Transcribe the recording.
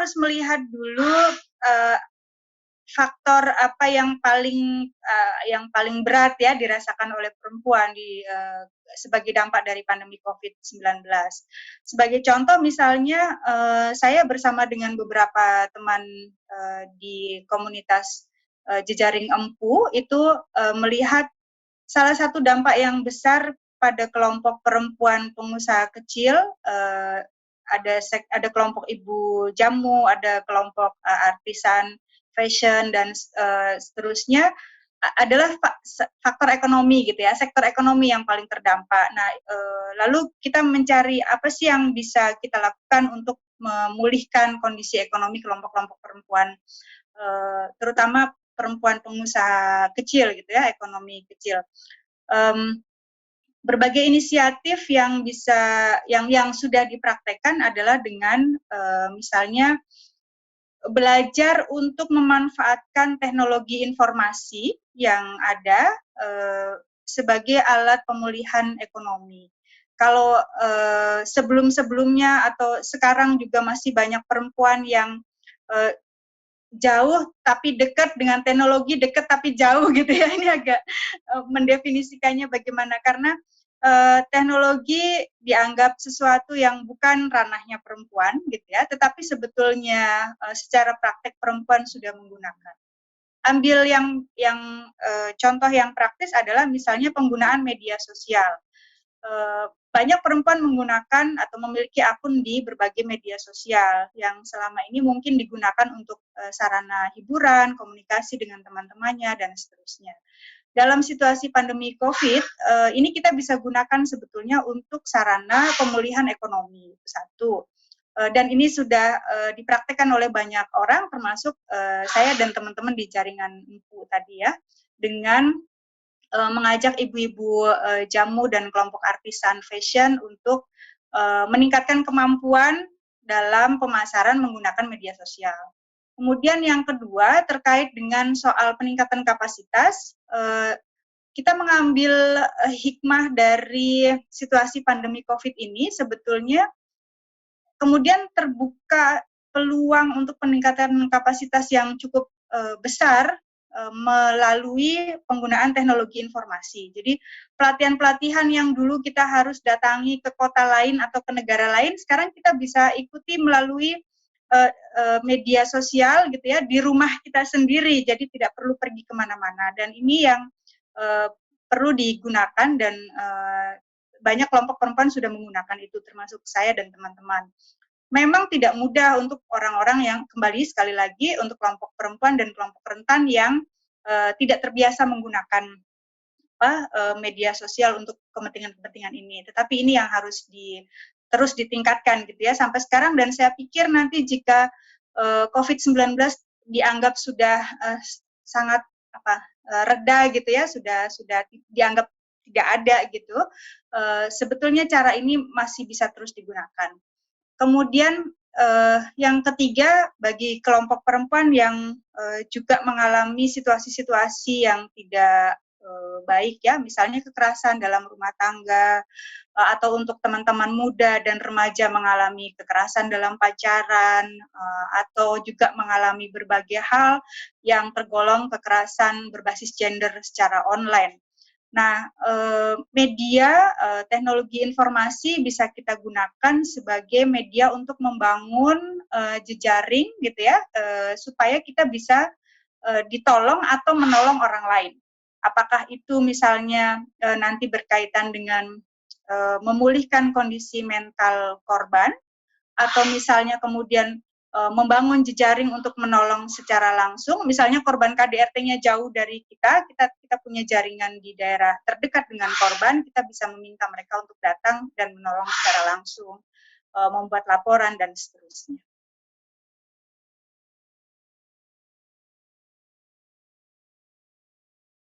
harus melihat dulu faktor apa yang paling berat ya dirasakan oleh perempuan sebagai dampak dari pandemi COVID-19. Sebagai contoh misalnya saya bersama dengan beberapa teman di komunitas jejaring Empu itu melihat salah satu dampak yang besar pada kelompok perempuan pengusaha kecil, ada kelompok ibu jamu, ada kelompok artisan fashion dan seterusnya, adalah faktor ekonomi gitu ya, sektor ekonomi yang paling terdampak. Nah, lalu kita mencari apa sih yang bisa kita lakukan untuk memulihkan kondisi ekonomi kelompok-kelompok perempuan, terutama perempuan pengusaha kecil gitu ya, ekonomi kecil. Berbagai inisiatif yang sudah dipraktekkan adalah dengan misalnya belajar untuk memanfaatkan teknologi informasi yang ada sebagai alat pemulihan ekonomi. Kalau sebelum-sebelumnya atau sekarang juga masih banyak perempuan yang jauh tapi dekat dengan teknologi, dekat tapi jauh gitu ya. Ini agak mendefinisikannya bagaimana, karena teknologi dianggap sesuatu yang bukan ranahnya perempuan gitu ya, tetapi sebetulnya secara praktek perempuan sudah menggunakan. Ambil yang contoh yang praktis adalah misalnya penggunaan media sosial. Banyak perempuan menggunakan atau memiliki akun di berbagai media sosial yang selama ini mungkin digunakan untuk sarana hiburan, komunikasi dengan teman-temannya, dan seterusnya. Dalam situasi pandemi COVID, ini kita bisa gunakan sebetulnya untuk sarana pemulihan ekonomi, satu. Dan ini sudah dipraktekkan oleh banyak orang, termasuk saya dan teman-teman di jaringan Empu tadi ya, dengan mengajak ibu-ibu jamu dan kelompok artisan fashion untuk meningkatkan kemampuan dalam pemasaran menggunakan media sosial. Kemudian yang kedua terkait dengan soal peningkatan kapasitas, kita mengambil hikmah dari situasi pandemi COVID ini, sebetulnya kemudian terbuka peluang untuk peningkatan kapasitas yang cukup besar melalui penggunaan teknologi informasi. Jadi pelatihan-pelatihan yang dulu kita harus datangi ke kota lain atau ke negara lain, sekarang kita bisa ikuti melalui media sosial gitu ya, di rumah kita sendiri, jadi tidak perlu pergi kemana-mana. Dan ini yang perlu digunakan, dan banyak kelompok perempuan sudah menggunakan itu, termasuk saya dan teman-teman. Memang tidak mudah untuk orang-orang yang, kembali sekali lagi, untuk kelompok perempuan dan kelompok rentan yang tidak terbiasa menggunakan media sosial untuk kepentingan-kepentingan ini. Tetapi ini yang harus terus ditingkatkan gitu ya sampai sekarang, dan saya pikir nanti jika COVID-19 dianggap sudah sangat reda gitu ya, sudah dianggap tidak ada gitu, sebetulnya cara ini masih bisa terus digunakan. Kemudian yang ketiga, bagi kelompok perempuan yang juga mengalami situasi-situasi yang tidak baik ya, misalnya kekerasan dalam rumah tangga, atau untuk teman-teman muda dan remaja mengalami kekerasan dalam pacaran, atau juga mengalami berbagai hal yang tergolong kekerasan berbasis gender secara online. Nah, media, teknologi informasi bisa kita gunakan sebagai media untuk membangun jejaring gitu ya, supaya kita bisa ditolong atau menolong orang lain. Apakah itu misalnya nanti berkaitan dengan memulihkan kondisi mental korban, atau misalnya kemudian membangun jejaring untuk menolong secara langsung, misalnya korban KDRT-nya jauh dari kita punya jaringan di daerah terdekat dengan korban, kita bisa meminta mereka untuk datang dan menolong secara langsung, membuat laporan dan seterusnya.